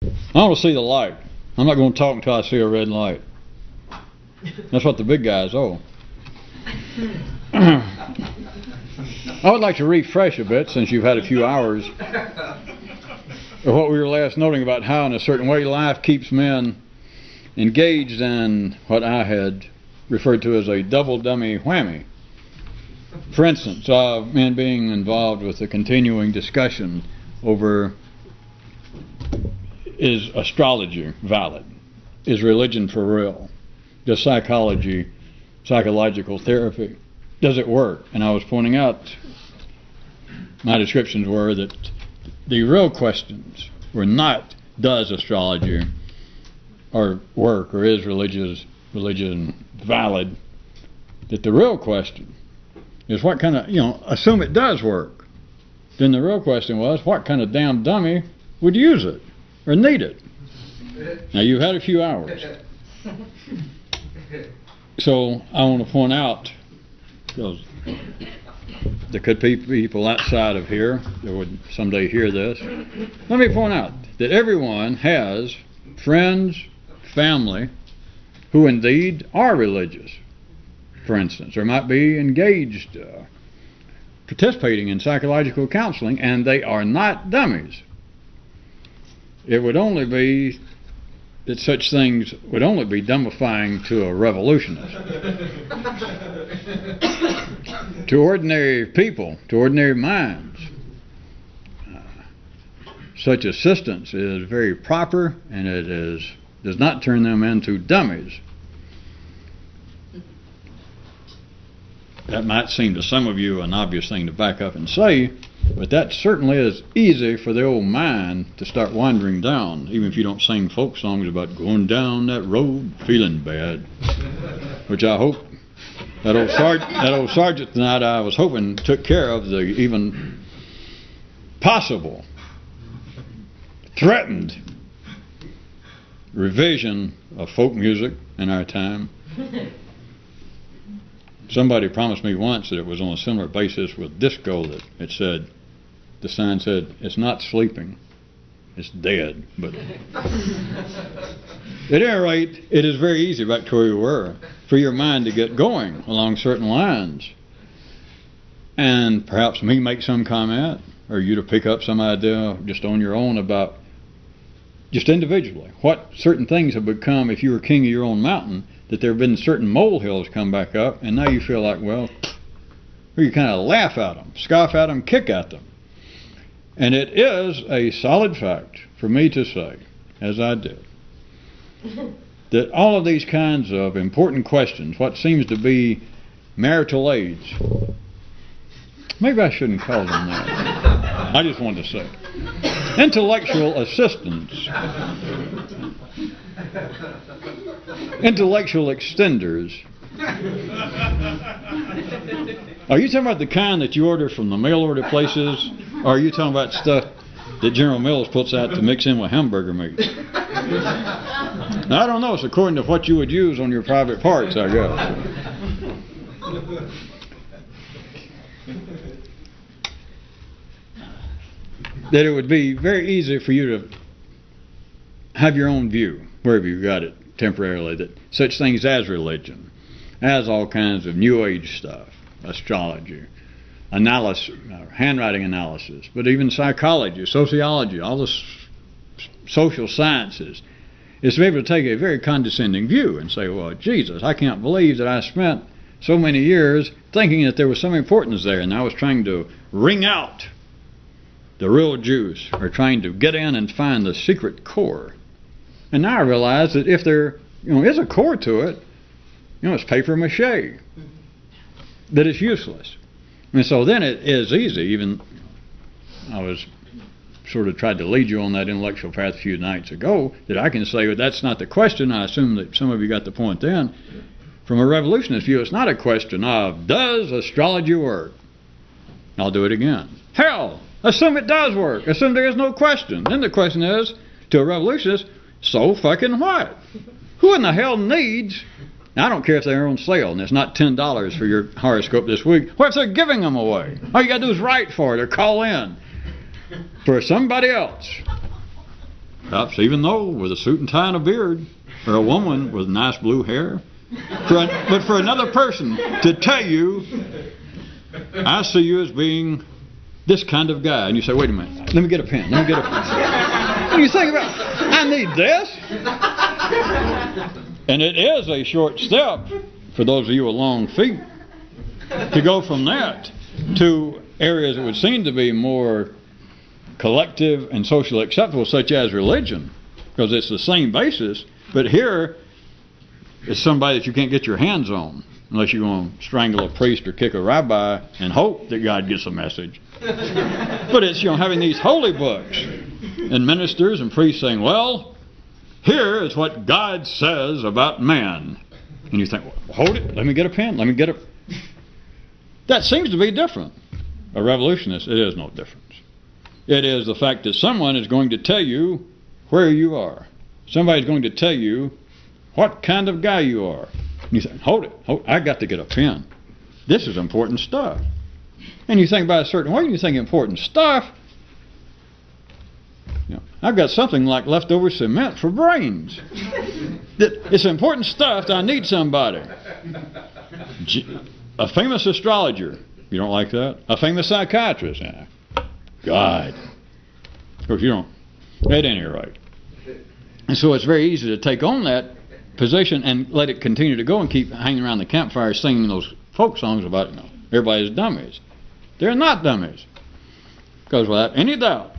I want to see the light. I'm not going to talk until I see a red light. That's what the big guys owe. I would like to refresh a bit, since you've had a few hours, of what we were last noting about how in a certain way life keeps men engaged in what I had referred to as a double dummy whammy. For instance, men being involved with a continuing discussion over, is astrology valid? Is religion for real? Does psychological therapy, does it work? And I was pointing out, my descriptions were that the real questions were not, does astrology or work, or is religion valid? That the real question is what kind of, assume it does work. Then the real question was, what kind of damn dummy would use it or need it? Now you've had a few hours. So I want to point out, because there could be people outside of here that would someday hear this. Let me point out that everyone has friends, family, who indeed are religious, for instance, or might be engaged, participating in psychological counseling, and they are not dummies. It would only be that such things would only be dumbifying to a revolutionist. To ordinary people, to ordinary minds, such assistance is very proper, and it does not turn them into dummies. That might seem to some of you an obvious thing to back up and say, but that certainly is easy for the old mind to start wandering down, even if you don't sing folk songs about going down that road feeling bad, which I hope that old sergeant tonight, I was hoping, took care of the even possible, threatened revision of folk music in our time. Somebody promised me once that it was on a similar basis with disco, that it said, the sign said, it's not sleeping, it's dead. But at any rate, it is very easy, back to where we were, for your mind to get going along certain lines. And perhaps me make some comment, or you to pick up some idea just on your own about, just individually, what certain things have become, if you were king of your own mountain, that there have been certain molehills come back up, and now you feel like, well, or you kind of laugh at them, scoff at them, kick at them. And it is a solid fact for me to say, as I did, that all of these kinds of important questions, what seems to be marital age, maybe I shouldn't call them that. I just wanted to say, intellectual assistance, intellectual extenders. Are you talking about the kind that you order from the mail order places, or are you talking about stuff that General Mills puts out to mix in with hamburger meat? Now, I don't know. It's according to what you would use on your private parts, I guess. That it would be very easy for you to have your own view, wherever you got it temporarily, that such things as religion, as all kinds of New Age stuff, astrology, analysis, handwriting analysis, but even psychology, sociology, all the social sciences, is to be able to take a very condescending view and say, well, Jesus, I can't believe that I spent so many years thinking that there was some importance there, and I was trying to wring out the real juice, or trying to get in and find the secret core. And now I realize that if there is a core to it, it's paper mache, that it's useless. And so then it is easy, even I was sort of tried to lead you on that intellectual path a few nights ago, that I can say, well, that's not the question. I assume that some of you got the point then. From a revolutionist view, it's not a question of, does astrology work? I'll do it again. Hell, assume it does work. Assume there is no question. Then the question is, to a revolutionist, so fucking what? Who in the hell needs... Now, I don't care if they're on sale and it's not $10 for your horoscope this week. What if they're giving them away? All you got to do is write for it or call in for somebody else. perhaps even though with a suit and tie and a beard, or a woman with nice blue hair. But for another person to tell you, I see you as being this kind of guy, and you say, wait a minute, let me get a pen. And you think about, I need this. And it is a short step for those of you with long feet to go from that to areas that would seem to be more collective and socially acceptable, such as religion, because it's the same basis, but here it's somebody that you can't get your hands on unless you're going to strangle a priest or kick a rabbi and hope that God gets a message. But it's, having these holy books and ministers and priests saying, well, here is what God says about man. And you think, well, hold it, let me get a pen, That seems to be different. A revolutionist, it is no difference. It is the fact that someone is going to tell you where you are. Somebody's going to tell you what kind of guy you are. And you think, hold it, I got to get a pen. This is important stuff. And you think about a certain way, and you think important stuff. I've got something like leftover cement for brains. It's important stuff that I need somebody. A famous astrologer. You don't like that? A famous psychiatrist. God. Of course, you don't. At any rate. And so it's very easy to take on that position and let it continue to go and keep hanging around the campfire singing those folk songs about everybody's dummies. They're not dummies. Because without any doubt,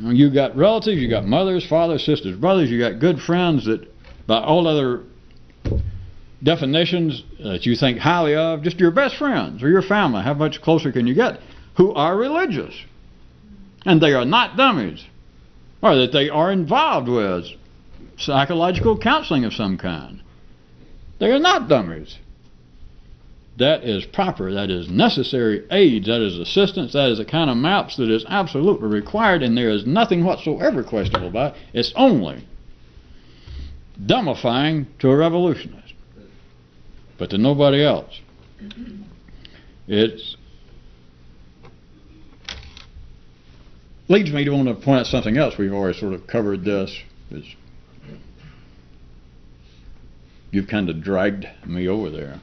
you got relatives, you got mothers, fathers, sisters, brothers, you got good friends that by all other definitions that you think highly of, just your best friends or your family, how much closer can you get, who are religious. And they are not dummies. Or that they are involved with psychological counseling of some kind. They are not dummies. That is proper, that is necessary aid, that is assistance, that is the kind of maps that is absolutely required, and there is nothing whatsoever questionable about it. It's only dumbifying to a revolutionist, but to nobody else. It leads me to want to point out something else. We've already sort of covered this. You've kind of dragged me over there.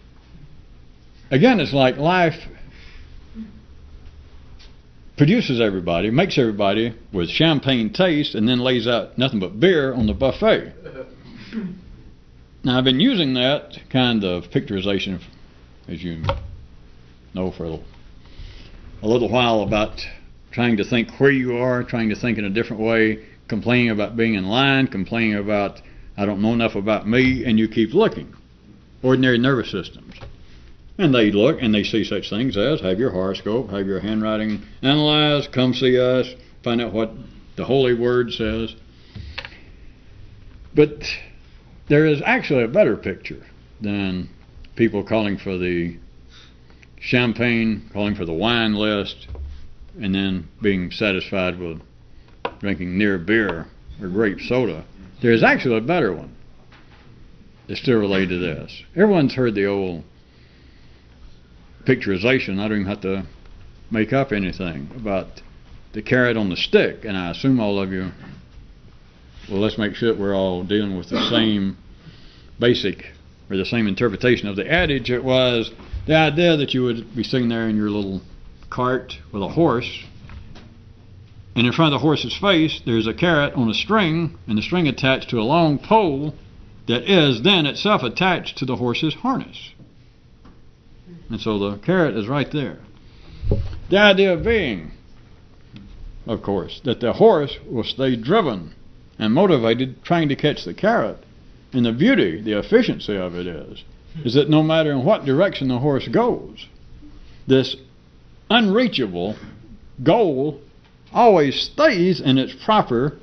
Again, it's like life produces everybody, makes everybody with champagne taste, and then lays out nothing but beer on the buffet. Now, I've been using that kind of picturization, as you know, for a little while about trying to think where you are, trying to think in a different way, complaining about being in line, complaining about I don't know enough about me, and you keep looking. Ordinary nervous systems. And they look and they see such things as have your horoscope, have your handwriting analyzed, come see us, find out what the Holy Word says. But there is actually a better picture than people calling for the champagne, calling for the wine list, and then being satisfied with drinking near beer or grape soda. There is actually a better one that's still related to this. Everyone's heard the old picturization. I don't even have to make up anything about the carrot on the stick, and I assume all of you, well, let's make sure that we're all dealing with the same basic or the same interpretation of the adage. It was the idea that you would be sitting there in your little cart with a horse, and in front of the horse's face there's a carrot on a string, and the string attached to a long pole that is then itself attached to the horse's harness. And so the carrot is right there. The idea being, of course, that the horse will stay driven and motivated trying to catch the carrot. And the beauty, the efficiency of it is that no matter in what direction the horse goes, this unreachable goal always stays in its proper,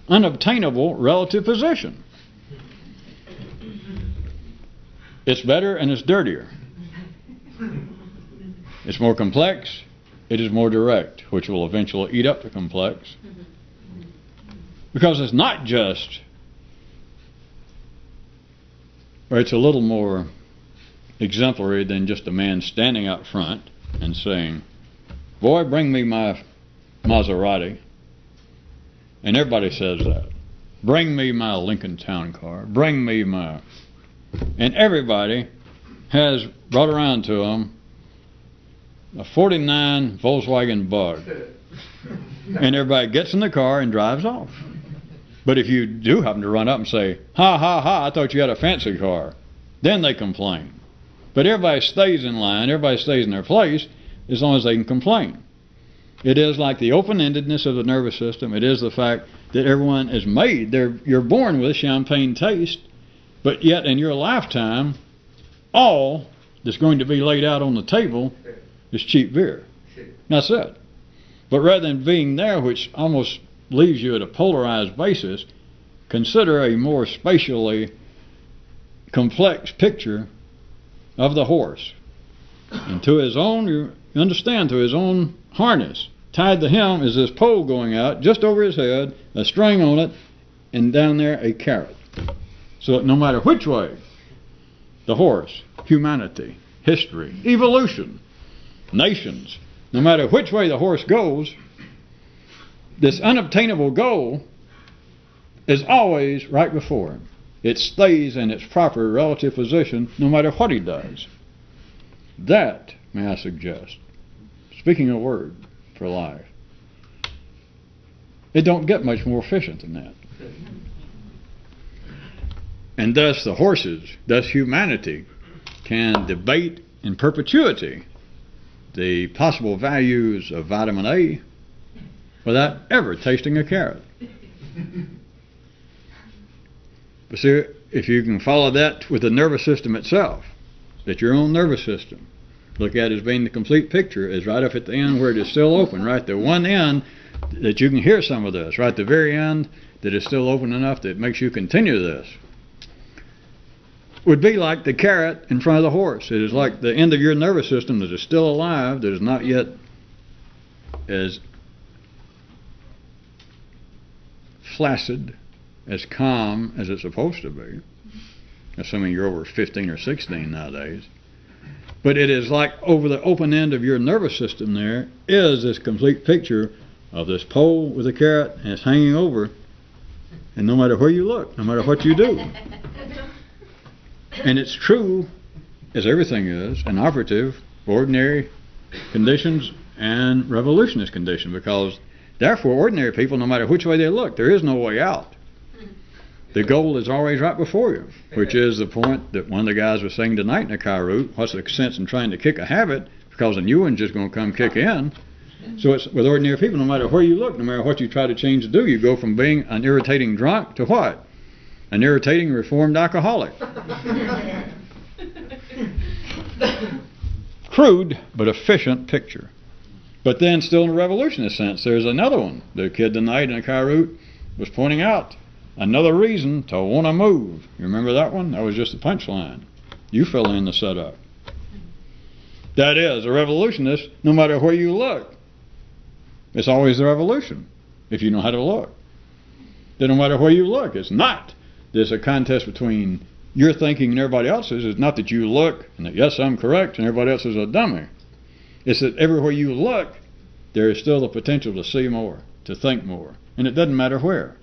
unobtainable relative position. It's better and it's dirtier. It's more complex, it is more direct, which will eventually eat up the complex. Because it's not just, or it's a little more exemplary than just a man standing out front and saying, "Boy, bring me my Maserati." And everybody says that. Bring me my Lincoln Town Car. Bring me my... And everybody has brought around to them a 49 Volkswagen Bug. And everybody gets in the car and drives off. But if you do happen to run up and say, ha, ha, ha, I thought you had a fancy car, then they complain. But everybody stays in line, everybody stays in their place as long as they can complain. It is like the open-endedness of the nervous system. It is the fact that everyone is made. You're born with champagne taste, but yet in your lifetime, all that's going to be laid out on the table is cheap beer. That's it. But rather than being there, which almost leaves you at a polarized basis, consider a more spatially complex picture of the horse. And to his own, you understand, to his own harness, tied to him is this pole going out just over his head, a string on it, and down there a carrot. So no matter which way, the horse, humanity, history, evolution, nations, no matter which way the horse goes, this unobtainable goal is always right before him. It stays in its proper relative position no matter what he does. That, may I suggest, speaking a word for life, it don't get much more efficient than that. And thus the horses, thus humanity, can debate in perpetuity the possible values of vitamin A without ever tasting a carrot. But see, if you can follow that with the nervous system itself, that your own nervous system, look at it as being the complete picture, is right up at the end where it is still open, right? The one end that you can hear some of this, right? The very end that is still open enough that makes you continue this, would be like the carrot in front of the horse. It is like the end of your nervous system that is still alive, that is not yet as flaccid, as calm as it's supposed to be, assuming you're over 15 or 16 nowadays. But it is like over the open end of your nervous system there is this complete picture of this pole with a carrot, and it's hanging over, and no matter where you look, no matter what you do. And it's true, as everything is, an operative for ordinary conditions and revolutionist conditions, because therefore ordinary people, no matter which way they look, there is no way out. The goal is always right before you, which is the point that one of the guys was saying tonight in the Kyroot, what's the sense in trying to kick a habit, because a new one's just going to come kick in. So it's with ordinary people, no matter where you look, no matter what you try to change to do, you go from being an irritating drunk to what? An irritating reformed alcoholic. Crude but efficient picture. But then still in a revolutionist sense, there's another one. The kid tonight in the Kyroots was pointing out another reason to want to move. You remember that one? That was just the punchline. You fill in the setup. That is, a revolutionist, no matter where you look, it's always the revolution, if you know how to look. Then no matter where you look, it's not. There's a contest between your thinking and everybody else's. It's not that you look and that, yes, I'm correct, and everybody else is a dummy. It's that everywhere you look, there is still the potential to see more, to think more. And it doesn't matter where.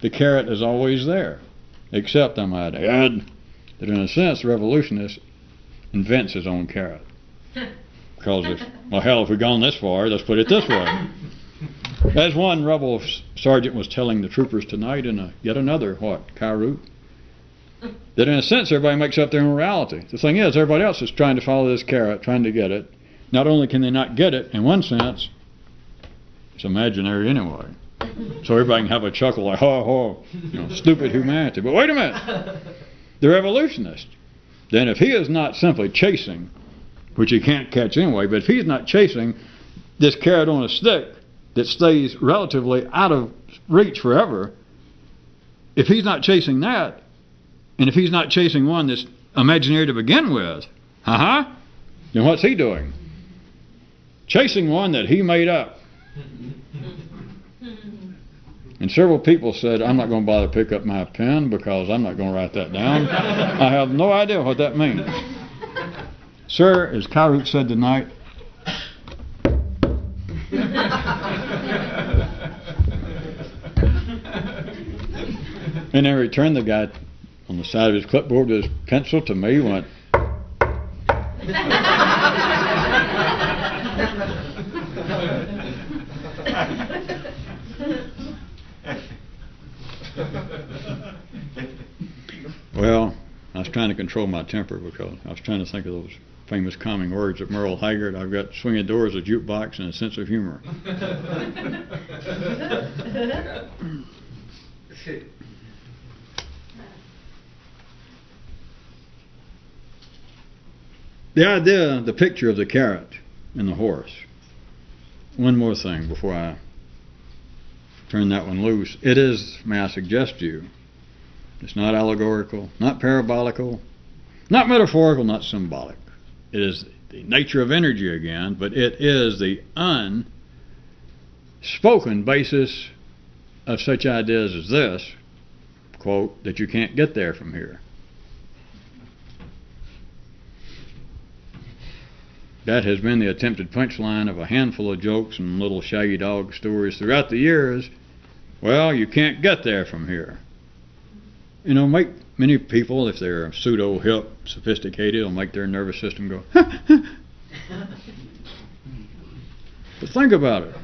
The carrot is always there. Except, I might add, that in a sense, the revolutionist invents his own carrot. Because if we've gone this far, let's put it this way. As one rebel sergeant was telling the troopers tonight in yet another, Kyroot, that in a sense everybody makes up their own reality. The thing is, everybody else is trying to follow this carrot, trying to get it. Not only can they not get it, in one sense, it's imaginary anyway. So everybody can have a chuckle like, ho, ho, stupid humanity. But wait a minute, the revolutionist, then if he is not simply chasing, which he can't catch anyway, but if he's not chasing this carrot on a stick that stays relatively out of reach forever, if he's not chasing that, and if he's not chasing one that's imaginary to begin with, then what's he doing? Chasing one that he made up. And several people said, I'm not going to bother to pick up my pen because I'm not going to write that down. I have no idea what that means. Sir, as Kyroots said tonight, And in return, the guy on the side of his clipboard with his pencil to me went, well, I was trying to control my temper because I was trying to think of those famous calming words of Merle Haggard. I've got swinging doors, a jukebox, and a sense of humor. The idea, the picture of the carrot and the horse. One more thing before I turn that one loose. It is, may I suggest to you, it's not allegorical, not parabolical, not metaphorical, not symbolic. It is the nature of energy again, but it is the unspoken basis of such ideas as this, quote, that you can't get there from here. That has been the attempted punchline of a handful of jokes and little shaggy dog stories throughout the years. Well, you can't get there from here. You know, many people, if they're pseudo-hip, sophisticated, it'll make their nervous system go, But think about it.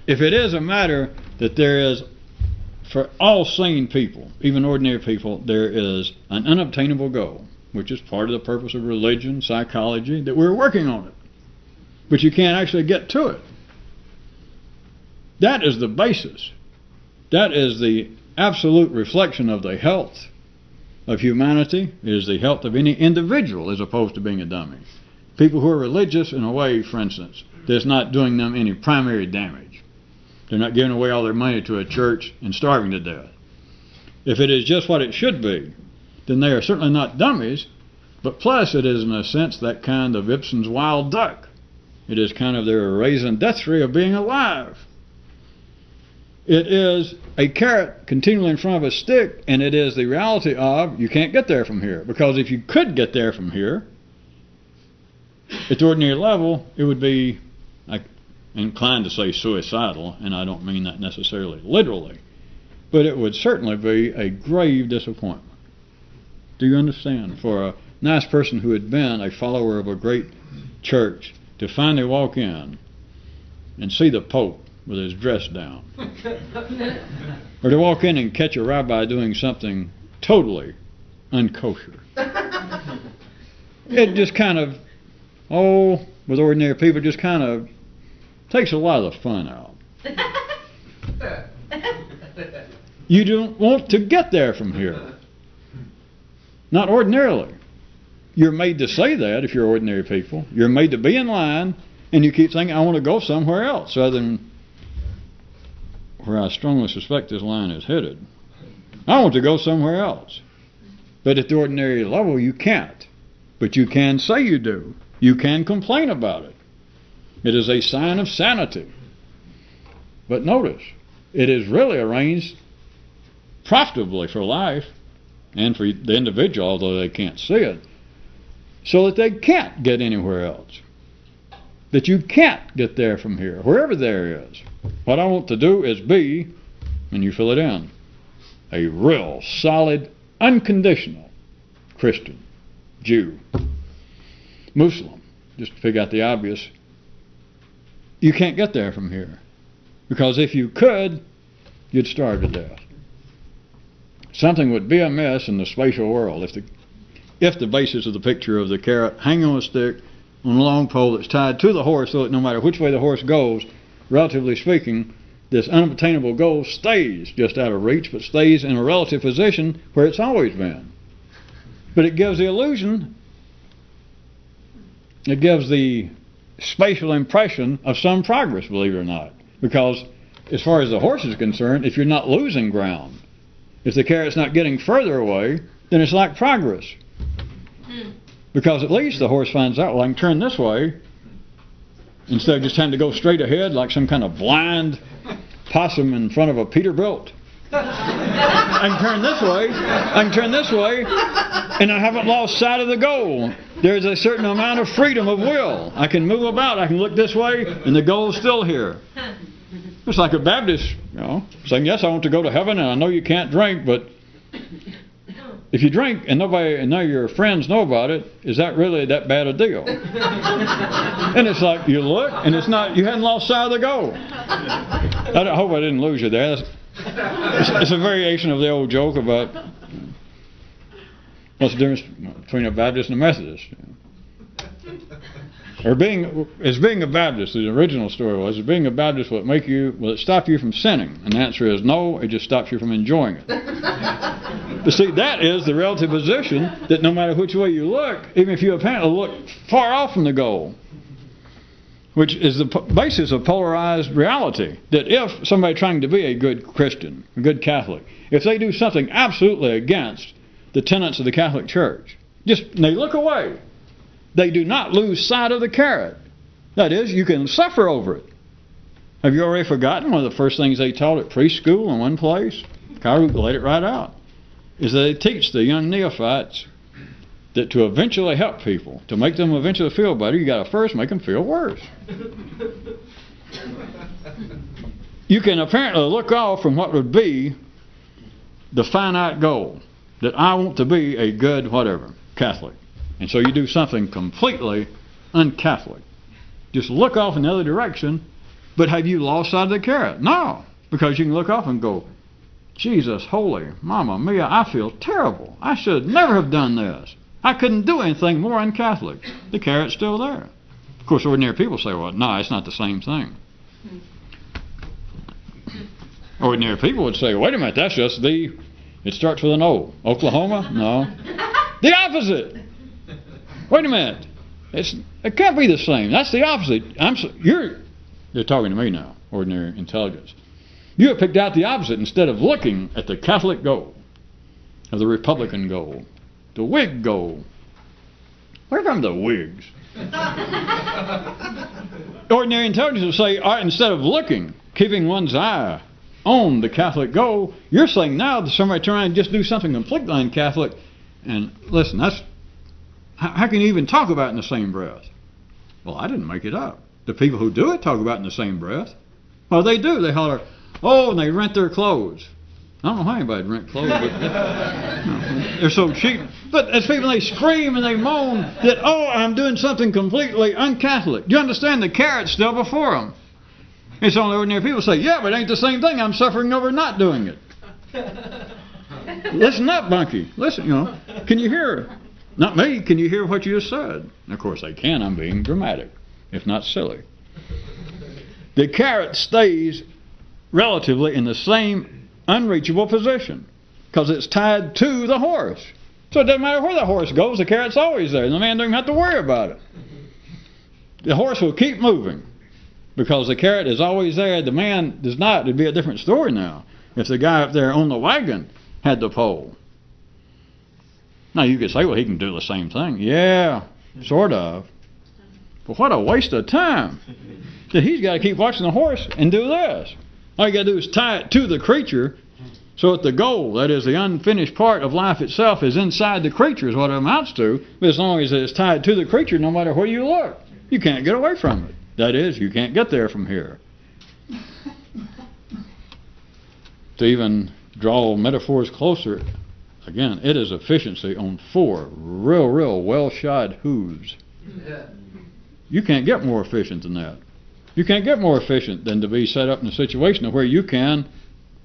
If it is a matter that there is, for all sane people, even ordinary people, there is an unobtainable goal, which is part of the purpose of religion, psychology, that we're working on it. But you can't actually get to it. That is the basis. That is the absolute reflection of the health of humanity. It is the health of any individual as opposed to being a dummy. People who are religious in a way, for instance, that's not doing them any primary damage. They're not giving away all their money to a church and starving to death. If it is just what it should be, then they are certainly not dummies, but plus it is in a sense that kind of Ibsen's wild duck. It is kind of their raison d'etre of being alive. It is a carrot continually in front of a stick, and it is the reality of you can't get there from here. Because if you could get there from here, at the ordinary level, it would be, I'm inclined to say suicidal, and I don't mean that necessarily literally, but it would certainly be a grave disappointment. Do you understand? For a nice person who had been a follower of a great church to finally walk in and see the Pope with his dress down, or to walk in and catch a rabbi doing something totally unkosher. It just kind of, with ordinary people, just kind of takes a lot of the fun out. You don't want to get there from here. Not ordinarily. You're made to say that if you're ordinary people. You're made to be in line, and you keep thinking, I want to go somewhere else other than where I strongly suspect this line is headed. I want to go somewhere else. But at the ordinary level, you can't. But you can say you do. You can complain about it. It is a sign of sanity. But notice, it is really arranged profitably for life and for the individual, although they can't see it, so that they can't get anywhere else. That you can't get there from here, wherever there is. What I want to do is be, and you fill it in, a real, solid, unconditional Christian, Jew, Muslim, just to figure out the obvious. You can't get there from here. Because if you could, you'd starve to death. Something would be amiss in the spatial world if the basis of the picture of the carrot hanging on a stick on a long pole that's tied to the horse, so that no matter which way the horse goes, relatively speaking, this unobtainable goal stays just out of reach, but stays in a relative position where it's always been. But it gives the illusion, it gives the spatial impression of some progress, believe it or not. Because as far as the horse is concerned, if you're not losing ground, if the carrot's not getting further away, then it's like progress. Because at least the horse finds out, well, I can turn this way instead of just having to go straight ahead like some kind of blind possum in front of a Peterbilt. I can turn this way, and I haven't lost sight of the goal. There's a certain amount of freedom of will. I can move about, I can look this way, and the goal's still here. It's like a Baptist saying, yes, I want to go to heaven, and I know you can't drink, but if you drink and none of your friends know about it, is that really that bad a deal? And it's like, you look, and it's not, you hadn't lost sight of the goal. I hope I didn't lose you there. It's a variation of the old joke about what's the difference between a Baptist and a Methodist. Or being a Baptist, the original story was, being a Baptist will it stop you from sinning? And the answer is no, it just stops you from enjoying it. But see, that is the relative position that no matter which way you look, even if you apparently look far off from the goal, which is the basis of polarized reality, that if somebody trying to be a good Christian, a good Catholic, if they do something absolutely against the tenets of the Catholic Church, they look away, they do not lose sight of the carrot. That is, you can suffer over it. Have you already forgotten one of the first things they taught at preschool in one place? Kyroots laid it right out. Is that they teach the young neophytes that to eventually help people, to make them eventually feel better, you got to first make them feel worse. You can apparently look off from what would be the finite goal, that I want to be a good whatever, Catholic. And so you do something completely un-Catholic. Just look off in the other direction, but have you lost sight of the carrot? No, because you can look off and go, Jesus, holy, Mama Mia, I feel terrible. I should never have done this. I couldn't do anything more un-Catholic. The carrot's still there. Of course, ordinary people say, well, no, it's not the same thing. Ordinary people would say, wait a minute, that's just it starts with an O. Oklahoma? No. The opposite. Wait a minute. It can't be the same. That's the opposite. You're talking to me now, ordinary intelligence. You have picked out the opposite instead of looking at the Catholic goal, or the Republican goal, the Whig goal. Where from the Whigs? Ordinary intelligence will say, all right, instead of looking, keeping one's eye on the Catholic goal, you're saying now that somebody trying to just do something completely un-Catholic, and listen, how can you even talk about it in the same breath? Well, I didn't make it up. The people who do it talk about it in the same breath. Well, they do. They holler, oh, and they rent their clothes. I don't know how anybody rent clothes, but they're so cheap. But as people, they scream and they moan that, oh, I'm doing something completely un-Catholic. Do you understand? The carrot's still before them. It's only ordinary people say, yeah, but it ain't the same thing. I'm suffering over not doing it. Listen up, Bunky. Listen, can you hear? Not me. Can you hear what you just said? And of course they can. I'm being dramatic, if not silly. The carrot stays relatively in the same unreachable position because it's tied to the horse. So it doesn't matter where the horse goes, the carrot's always there. And the man doesn't have to worry about it. The horse will keep moving because the carrot is always there. The man does not. It'd be a different story now if the guy up there on the wagon had the pole. Now you could say, well, he can do the same thing. Yeah, sort of. But what a waste of time. That he's got to keep watching the horse and do this. All you got to do is tie it to the creature so that the goal, that is the unfinished part of life itself, is inside the creature is what it amounts to. But as long as it's tied to the creature, no matter where you look, you can't get away from it. That is, you can't get there from here. To even draw metaphors closer, again, it is efficiency on 4 real well-shod hooves. You can't get more efficient than that. You can't get more efficient than to be set up in a situation where you can,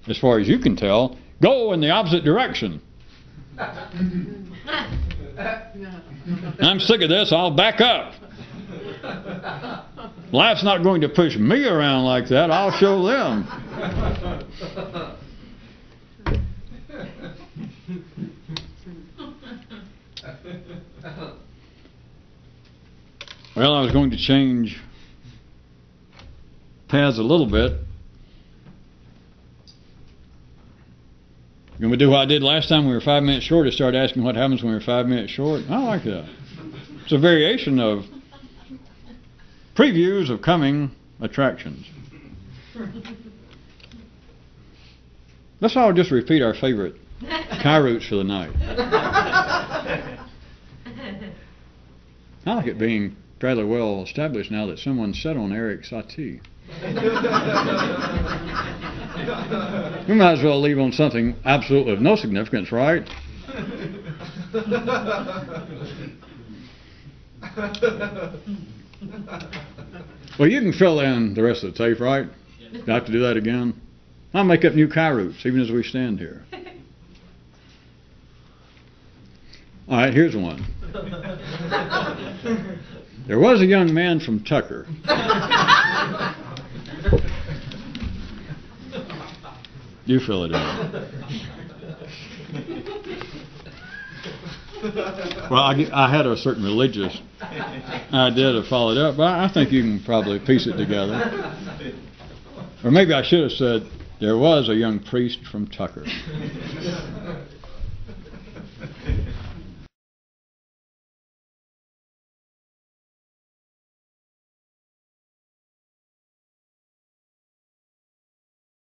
as far as you can tell, go in the opposite direction. I'm sick of this, I'll back up. Life's not going to push me around like that, I'll show them. Well, I was going to change paths a little bit. You want me to do what I did last time when we were 5 minutes short? I started asking what happens when we're 5 minutes short. I like that. It's a variation of previews of coming attractions. Let's all just repeat our favorite Kyroots for the night. I like it being fairly well established now that someone sat on Eric Satie. We might as well leave on something absolutely of no significance, right? Well, you can fill in the rest of the tape, right? Do I have to do that again? I'll make up new Kyroots, even as we stand here. All right, here's one. There was a young man from Tucker. You fill it in. Well, I had a certain religious idea to follow it up, but I think you can probably piece it together. Or maybe I should have said, there was a young priest from Tucker.